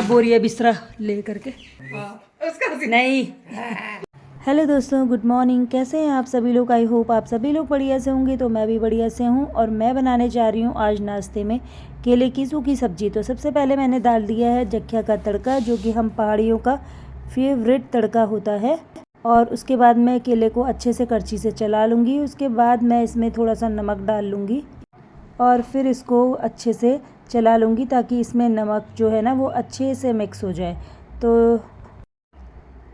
बोरिया बिस्तरा ले करके नहीं। हेलो दोस्तों, गुड मॉर्निंग। कैसे हैं आप सभी लोग? आई होप आप सभी लोग बढ़िया से होंगे। तो मैं भी बढ़िया से हूँ और मैं बनाने जा रही हूँ आज नाश्ते में केले की सूखी सब्जी। तो सबसे पहले मैंने डाल दिया है जख्या का तड़का, जो कि हम पहाड़ियों का फेवरेट तड़का होता है। और उसके बाद मैं केले को अच्छे से करछी से चला लूँगी। उसके बाद मैं इसमें थोड़ा सा नमक डाल लूँगी और फिर इसको अच्छे से चला लूँगी ताकि इसमें नमक जो है ना वो अच्छे से मिक्स हो जाए।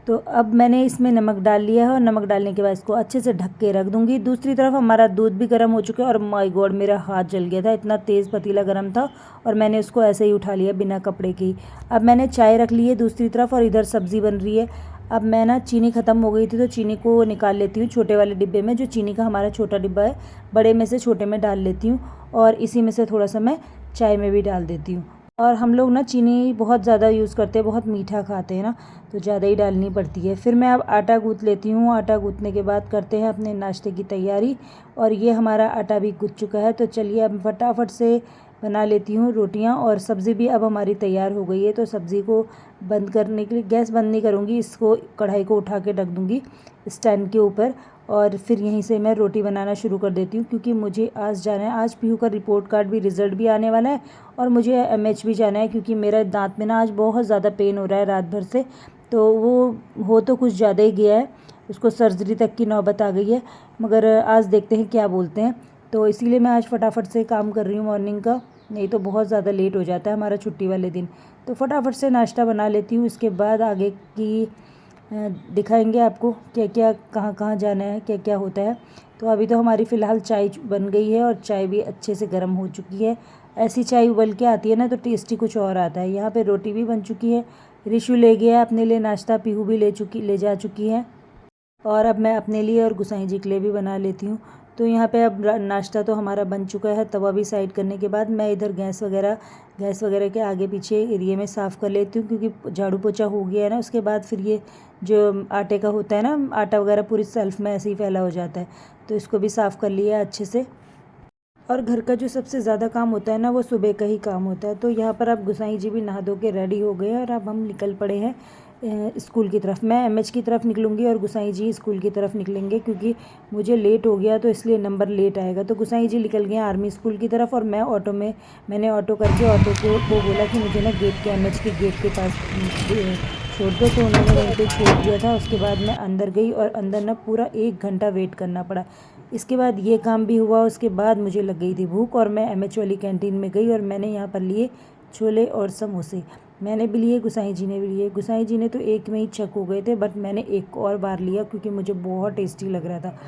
तो अब मैंने इसमें नमक डाल लिया है और नमक डालने के बाद इसको अच्छे से ढक के रख दूँगी। दूसरी तरफ हमारा दूध भी गर्म हो चुका है और माय गॉड, मेरा हाथ जल गया था, इतना तेज़ पतीला गर्म था और मैंने उसको ऐसे ही उठा लिया बिना कपड़े की। अब मैंने चाय रख ली है दूसरी तरफ और इधर सब्ज़ी बन रही है। अब मैं ना चीनी ख़त्म हो गई थी तो चीनी को निकाल लेती हूँ छोटे वाले डिब्बे में, जो चीनी का हमारा छोटा डिब्बा है, बड़े में से छोटे में डाल लेती हूँ और इसी में से थोड़ा सा मैं चाय में भी डाल देती हूँ। और हम लोग ना चीनी बहुत ज़्यादा यूज़ करते हैं, बहुत मीठा खाते हैं ना, तो ज़्यादा ही डालनी पड़ती है। फिर मैं अब आटा गूँथ लेती हूँ। आटा गूँथने के बाद करते हैं अपने नाश्ते की तैयारी। और ये हमारा आटा भी गूँथ चुका है, तो चलिए अब फटाफट से बना लेती हूँ रोटियाँ। और सब्ज़ी भी अब हमारी तैयार हो गई है, तो सब्ज़ी को बंद करने के लिए गैस बंद नहीं करूँगी, इसको कढ़ाई को उठा के रख दूँगी स्टैंड के ऊपर और फिर यहीं से मैं रोटी बनाना शुरू कर देती हूँ, क्योंकि मुझे आज जाना है। आज पीहू का रिपोर्ट कार्ड भी, रिज़ल्ट भी आने वाला है और मुझे एमएच भी जाना है, क्योंकि मेरा दांत में ना आज बहुत ज़्यादा पेन हो रहा है रात भर से। तो वो हो तो कुछ ज़्यादा ही गया है, उसको सर्जरी तक की नौबत आ गई है, मगर आज देखते हैं क्या बोलते हैं। तो इसीलिए मैं आज फटाफट से काम कर रही हूँ मॉर्निंग का, नहीं तो बहुत ज़्यादा लेट हो जाता है हमारा छुट्टी वाले दिन। तो फटाफट से नाश्ता बना लेती हूँ। इसके बाद आगे की दिखाएंगे आपको क्या क्या, कहाँ कहाँ जाना है, क्या क्या होता है। तो अभी तो हमारी फ़िलहाल चाय बन गई है और चाय भी अच्छे से गर्म हो चुकी है। ऐसी चाय उबल के आती है ना तो टेस्टी कुछ और आता है। यहाँ पे रोटी भी बन चुकी है, रिशु ले गया है अपने लिए नाश्ता, पीहू भी ले जा चुकी है और अब मैं अपने लिए और गुसाई जी के लिए भी बना लेती हूँ। तो यहाँ पे अब नाश्ता तो हमारा बन चुका है। तवा भी साइड करने के बाद मैं इधर गैस वगैरह के आगे पीछे एरिया में साफ़ कर लेती हूँ, क्योंकि झाड़ू पोछा हो गया है ना। उसके बाद फिर ये जो आटे का होता है ना, आटा वगैरह पूरी सेल्फ में ऐसे ही फैला हो जाता है, तो इसको भी साफ़ कर लिया अच्छे से। और घर का जो सबसे ज़्यादा काम होता है ना, वो सुबह का ही काम होता है। तो यहाँ पर अब गुसाई जी भी नहा धो के रेडी हो गए और अब हम निकल पड़े हैं स्कूल की तरफ। मैं एमएच की तरफ निकलूँगी और गुसाई जी स्कूल की तरफ निकलेंगे, क्योंकि मुझे लेट हो गया तो इसलिए नंबर लेट आएगा। तो गुसाई जी निकल गए आर्मी स्कूल की तरफ और मैं ऑटो में, मैंने ऑटो करके ऑटो को बोला कि मुझे ना गेट के, एमएच के गेट के पास छोड़ दो, तो उन्होंने वहीं पे छोड़ दिया था। उसके बाद मैं अंदर गई और अंदर ना पूरा 1 घंटा वेट करना पड़ा। इसके बाद ये काम भी हुआ। उसके बाद मुझे लग गई थी भूख और मैं एमएच वाली कैंटीन में गई और मैंने यहाँ पर लिए छोले और समोसे। मैंने भी लिए, गुसाई जी ने भी लिए। गुसाई जी ने तो एक में ही चक हो गए थे, बट मैंने एक और बार लिया क्योंकि मुझे बहुत टेस्टी लग रहा था।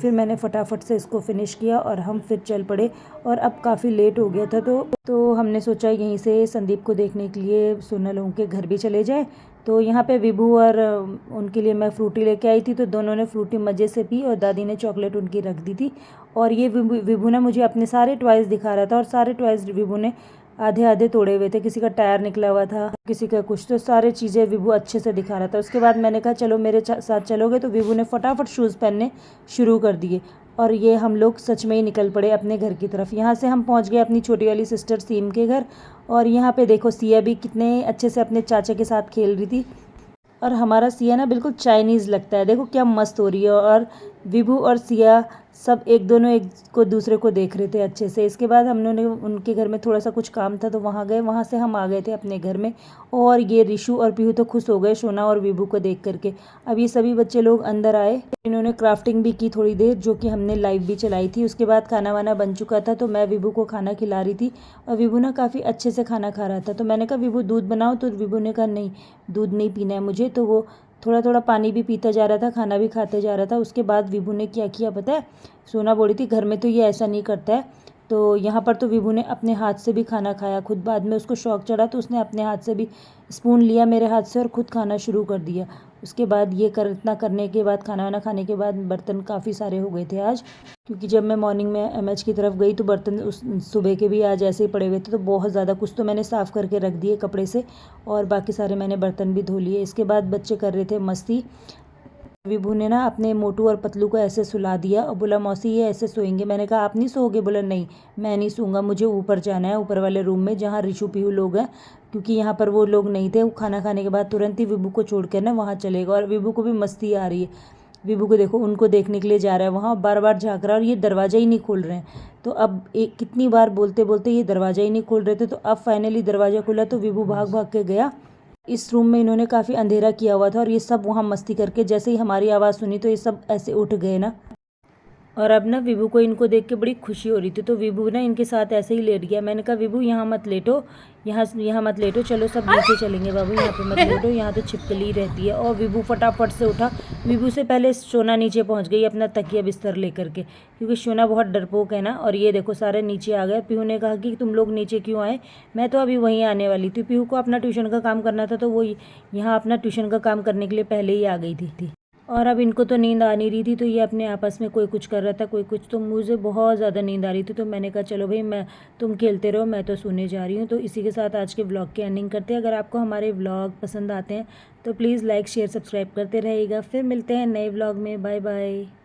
फिर मैंने फटाफट से इसको फिनिश किया और हम फिर चल पड़े। और अब काफ़ी लेट हो गया था, तो हमने सोचा यहीं से संदीप को देखने के लिए सोनल लोगों के घर भी चले जाएं। तो यहाँ पे विभू और उनके लिए मैं फ्रूटी लेके आई थी, तो दोनों ने फ्रूटी मज़े से पी और दादी ने चॉकलेट उनकी रख दी थी। और ये विभू ना मुझे अपने सारे टॉयज़ दिखा रहा था और सारे टॉयज़ विभू ने आधे आधे तोड़े हुए थे, किसी का टायर निकला हुआ था, किसी का कुछ, तो सारे चीज़ें विभू अच्छे से दिखा रहा था। उसके बाद मैंने कहा चलो मेरे साथ चलोगे, तो विभू ने फटाफट शूज़ पहनने शुरू कर दिए और ये हम लोग सच में ही निकल पड़े अपने घर की तरफ। यहाँ से हम पहुँच गए अपनी छोटी वाली सिस्टर सीम के घर। और यहाँ पे देखो सिया भी कितने अच्छे से अपने चाचा के साथ खेल रही थी और हमारा सिया ना बिल्कुल चाइनीज़ लगता है, देखो क्या मस्त हो रही है। और विभू और सिया सब दोनों एक को दूसरे को देख रहे थे अच्छे से। इसके बाद हमने उनके घर में थोड़ा सा कुछ काम था तो वहाँ गए, वहाँ से हम आ गए थे अपने घर में। और ये रिशु और पीहू तो खुश हो गए शोना और विभू को देख करके। अब ये सभी बच्चे लोग अंदर आए, इन्होंने क्राफ्टिंग भी की थोड़ी देर, जो कि हमने लाइव भी चलाई थी। उसके बाद खाना वाना बन चुका था, तो मैं विभू को खाना खिला रही थी और विभू ना काफ़ी अच्छे से खाना खा रहा था। तो मैंने कहा विभू दूध बनाओ, तो विभू ने कहा नहीं दूध नहीं पीना है मुझे। तो वो थोड़ा थोड़ा पानी भी पीता जा रहा था, खाना भी खाते जा रहा था। उसके बाद विभू ने क्या किया पता है, सोना बोली थी घर में तो ये ऐसा नहीं करता है, तो यहाँ पर तो विभू ने अपने हाथ से भी खाना खाया खुद। बाद में उसको शौक चढ़ा तो उसने अपने हाथ से भी स्पून लिया मेरे हाथ से और ख़ुद खाना शुरू कर दिया। उसके बाद ये इतना करने के बाद, खाना वाना खाने के बाद, बर्तन काफ़ी सारे हो गए थे आज, क्योंकि जब मैं मॉर्निंग में एमएच की तरफ गई तो बर्तन उस सुबह के भी आज ऐसे ही पड़े हुए थे, तो बहुत ज़्यादा। कुछ तो मैंने साफ़ करके रख दिए कपड़े से और बाकी सारे मैंने बर्तन भी धो लिए। इसके बाद बच्चे कर रहे थे मस्ती। विभू ने ना अपने मोटू और पतलू को ऐसे सुला दिया और बोला मौसी ये ऐसे सोएंगे। मैंने कहा आप नहीं सोओगे? बोला नहीं मैं नहीं सोऊंगा, मुझे ऊपर जाना है, ऊपर वाले रूम में जहाँ रिशु पीहू लोग हैं, क्योंकि यहाँ पर वो लोग नहीं थे। वो खाना खाने के बाद तुरंत ही विभू को छोड़ कर ना वहाँ चलेगा। और विभू को भी मस्ती आ रही है। विभू को देखो उनको देखने के लिए जा रहा है वहाँ, बार बार झाँक रहा है और ये दरवाज़ा ही नहीं खोल रहे हैं। तो अब एक कितनी बार बोलते बोलते ये दरवाज़ा ही नहीं खोल रहे थे। तो अब फाइनली दरवाज़ा खुला तो विभू भाग भाग के गया। इस रूम में इन्होंने काफ़ी अंधेरा किया हुआ था और ये सब वहाँ मस्ती करके जैसे ही हमारी आवाज़ सुनी तो ये सब ऐसे उठ गए ना। और अब ना विभू को इनको देख के बड़ी खुशी हो रही थी। तो विभू ना इनके साथ ऐसे ही लेट गया। मैंने कहा विभू यहाँ मत लेटो, यहाँ मत लेटो, चलो सब नीचे चलेंगे बाबू, यहाँ पे मत लेटो, यहाँ तो छिपकली रहती है। और विभू फटाफट से उठा। विभू से पहले सोना नीचे पहुँच गई अपना तकिया बिस्तर लेकर के, क्योंकि सोना बहुत डरपोक है ना। और ये देखो सारे नीचे आ गए। पीहू ने कहा कि तुम लोग नीचे क्यों आए? मैं तो अभी वहीं आने वाली थी। पीहू को अपना ट्यूशन का काम करना था तो वो यहाँ अपना ट्यूशन का काम करने के लिए पहले ही आ गई थी। और अब इनको तो नींद आ नहीं रही थी, तो ये अपने आपस में कोई कुछ कर रहा था, कोई कुछ। तो मुझे बहुत ज़्यादा नींद आ रही थी, तो मैंने कहा चलो भाई तुम खेलते रहो, मैं तो सोने जा रही हूँ। तो इसी के साथ आज के व्लॉग की एंडिंग करते हैं। अगर आपको हमारे व्लॉग पसंद आते हैं तो प्लीज़ लाइक शेयर सब्सक्राइब करते रहिएगा। फिर मिलते हैं नए व्लॉग में। Bye bye.